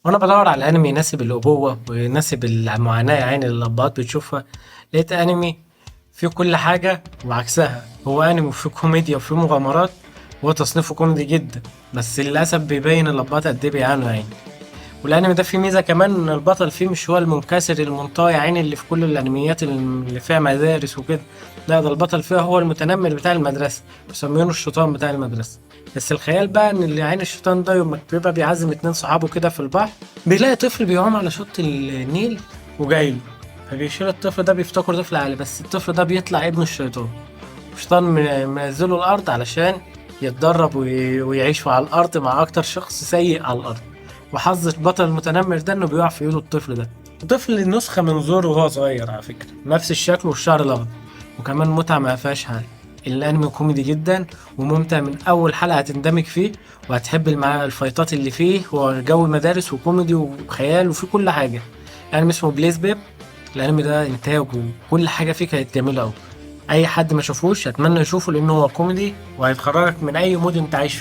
وانا بدور على انمي يناسب الابوه ويناسب المعاناه يعني اللي الابهات بتشوفها. لقيت انمي فيه كل حاجه وعكسها. هو انمي فيه كوميديا وفيه مغامرات. هو تصنيفه كوميدي جدا، بس للاسف بيبين الابهات قد ايه بيعانوا يعني. والانمي ده فيه ميزه كمان ان البطل فيه مش هو المنكسر المنطوي يعني اللي في كل الانميات اللي فيها مدارس وكده. لا، ده البطل فيها هو المتنمر بتاع المدرسه، مسمينه الشيطان بتاع المدرسه. بس الخيال بقى ان اللي عين الشيطان ده يوم ما بيبقى بيعزم اتنين صحابه كده في البحر، بيلاقي طفل بيعوم على شط النيل وجاي له. فبيشيل الطفل ده، بيفتكر طفل عادي، بس الطفل ده بيطلع ابن الشيطان. الشيطان منزله الارض علشان يتدرب ويعيش على الارض مع اكتر شخص سيء على الارض. وحظ البطل المتنمر ده انه بيقع في ايده الطفل ده. طفل نسخة من زورو وهو صغير على فكرة، نفس الشكل والشعر الأخضر. وكمان متعة ما فيهاش حل. الأنمي كوميدي جدا وممتع من أول حلقة هتندمج فيه. وهتحب الفايتات اللي فيه، هو جو مدارس وكوميدي وخيال وفيه كل حاجة. أنمي اسمه بليز بيب. الأنمي ده إنتاج وكل حاجة فيه كانت جميلة أوي. أي حد ما شافوش أتمنى يشوفه لأنه هو كوميدي وهيتخرجك من أي مود أنت عايش فيه.